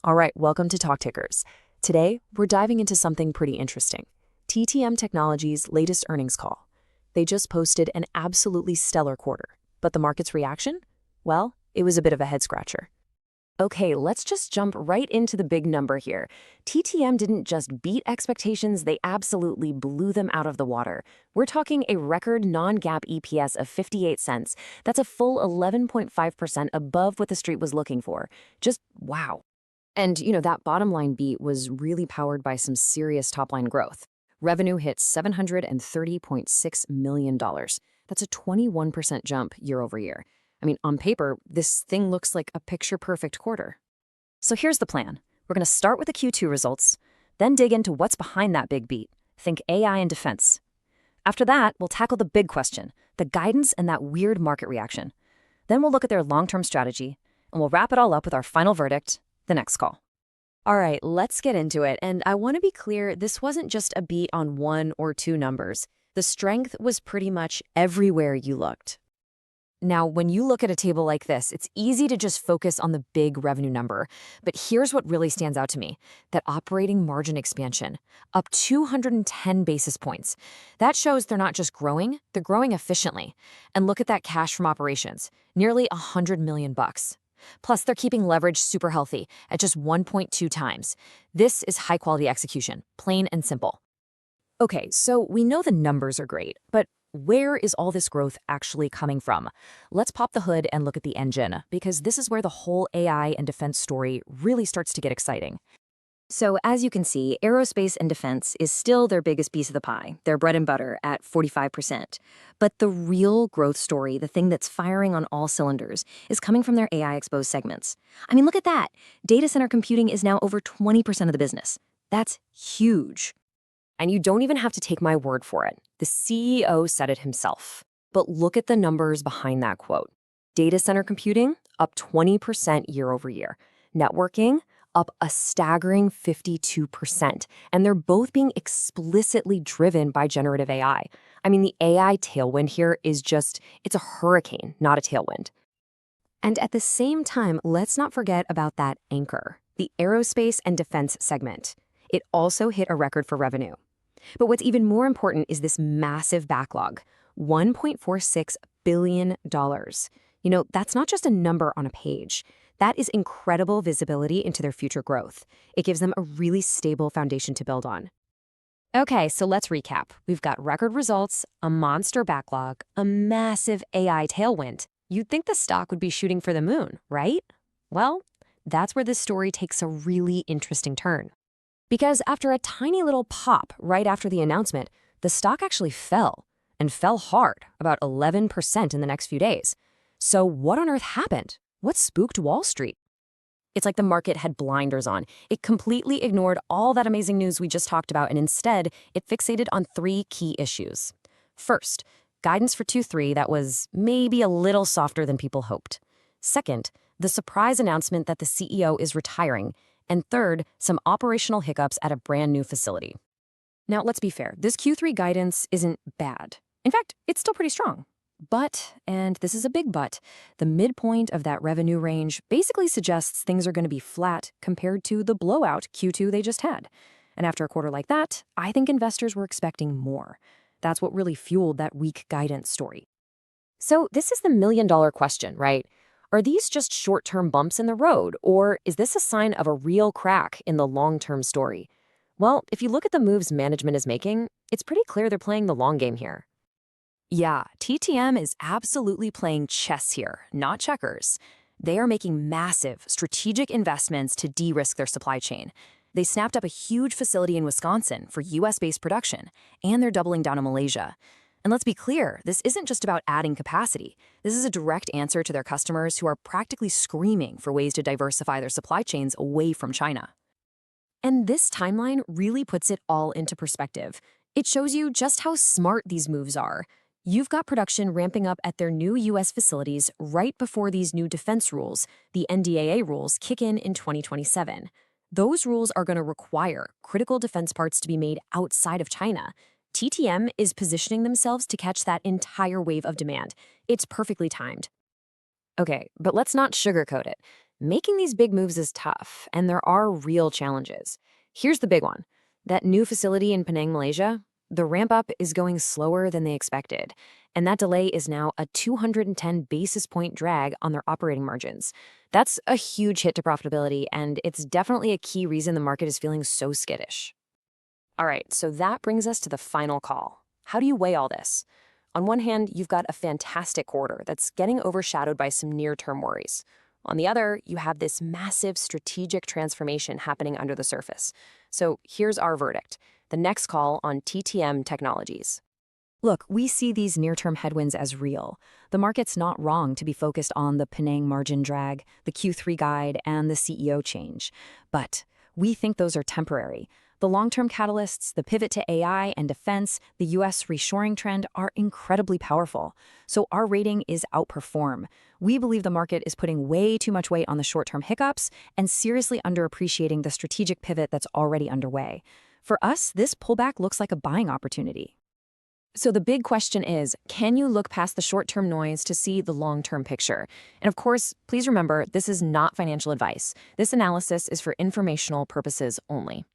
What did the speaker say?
All right, welcome to Talk Tickers. Today, we're diving into something pretty interesting. TTM Technologies' latest earnings call. They just posted an absolutely stellar quarter, but the market's reaction? Well, it was a bit of a head-scratcher. Okay, let's just jump right into the big number here. TTM didn't just beat expectations, they absolutely blew them out of the water. We're talking a record non-GAAP EPS of 58 cents. That's a full 11.5% above what the street was looking for. Just wow. And, that bottom line beat was really powered by some serious top-line growth. Revenue hit $730.6 million. That's a 21% jump year over year. I mean, on paper, this thing looks like a picture-perfect quarter. So here's the plan. We're going to start with the Q2 results, then dig into what's behind that big beat. Think AI and defense. After that, we'll tackle the big question, the guidance and that weird market reaction. Then we'll look at their long-term strategy, and we'll wrap it all up with our final verdict, the next call. All right, let's get into it. And I want to be clear, this wasn't just a beat on one or two numbers. The strength was pretty much everywhere you looked. Now, when you look at a table like this, it's easy to just focus on the big revenue number. But here's what really stands out to me, that operating margin expansion, up 210 basis points. That shows they're not just growing, they're growing efficiently. And look at that cash from operations, nearly $100 million. Plus, they're keeping leverage super healthy at just 1.2 times. This is high-quality execution, plain and simple. Okay, so we know the numbers are great, but where is all this growth actually coming from? Let's pop the hood and look at the engine, because this is where the whole AI and defense story really starts to get exciting. So as you can see, aerospace and defense is still their biggest piece of the pie, their bread and butter at 45%. But the real growth story, the thing that's firing on all cylinders, is coming from their AI-exposed segments. I mean, look at that. Data center computing is now over 20% of the business. That's huge. And you don't even have to take my word for it. The CEO said it himself. But look at the numbers behind that quote. Data center computing, up 20% year over year. Networking, up a staggering 52%. And they're both being explicitly driven by generative AI. I mean, the AI tailwind here is it's a hurricane, not a tailwind. And at the same time, let's not forget about that anchor, the aerospace and defense segment. It also hit a record for revenue. But what's even more important is this massive backlog, $1.46 billion. That's not just a number on a page. That is incredible visibility into their future growth. It gives them a really stable foundation to build on. Okay, so let's recap. We've got record results, a monster backlog, a massive AI tailwind. You'd think the stock would be shooting for the moon, right? Well, that's where this story takes a really interesting turn. Because after a tiny little pop right after the announcement, the stock actually fell, and fell hard, about 11% in the next few days. So what on earth happened? What spooked Wall Street? It's like the market had blinders on. It completely ignored all that amazing news we just talked about, and instead, it fixated on three key issues. First, guidance for Q3 that was maybe a little softer than people hoped. Second, the surprise announcement that the CEO is retiring. And third, some operational hiccups at a brand new facility. Now, let's be fair, this Q3 guidance isn't bad. In fact, it's still pretty strong. But, and this is a big but, the midpoint of that revenue range basically suggests things are going to be flat compared to the blowout Q2 they just had. And after a quarter like that, I think investors were expecting more. That's what really fueled that weak guidance story. So this is the million-dollar question, right? Are these just short-term bumps in the road, or is this a sign of a real crack in the long-term story? Well, if you look at the moves management is making, it's pretty clear they're playing the long game here. Yeah, TTM is absolutely playing chess here, not checkers. They are making massive strategic investments to de-risk their supply chain. They snapped up a huge facility in Wisconsin for US-based production, and they're doubling down in Malaysia. And let's be clear, this isn't just about adding capacity. This is a direct answer to their customers who are practically screaming for ways to diversify their supply chains away from China. And this timeline really puts it all into perspective. It shows you just how smart these moves are. You've got production ramping up at their new U.S. facilities right before these new defense rules, the NDAA rules, kick in 2027. Those rules are going to require critical defense parts to be made outside of China. TTM is positioning themselves to catch that entire wave of demand. It's perfectly timed. Okay, but let's not sugarcoat it. Making these big moves is tough, and there are real challenges. Here's the big one. That new facility in Penang, Malaysia, the ramp up is going slower than they expected, and that delay is now a 210 basis point drag on their operating margins. That's a huge hit to profitability, and it's definitely a key reason the market is feeling so skittish. All right, so that brings us to the final call. How do you weigh all this? On one hand, you've got a fantastic quarter that's getting overshadowed by some near-term worries. On the other, you have this massive strategic transformation happening under the surface. So here's our verdict. The next call on TTM Technologies. Look, we see these near-term headwinds as real. The market's not wrong to be focused on the Penang margin drag, the Q3 guide, and the CEO change. But we think those are temporary. The long-term catalysts, the pivot to AI and defense, the US reshoring trend are incredibly powerful. So our rating is outperform. We believe the market is putting way too much weight on the short-term hiccups and seriously underappreciating the strategic pivot that's already underway. For us, this pullback looks like a buying opportunity. So the big question is, can you look past the short-term noise to see the long-term picture? And of course, please remember, this is not financial advice. This analysis is for informational purposes only.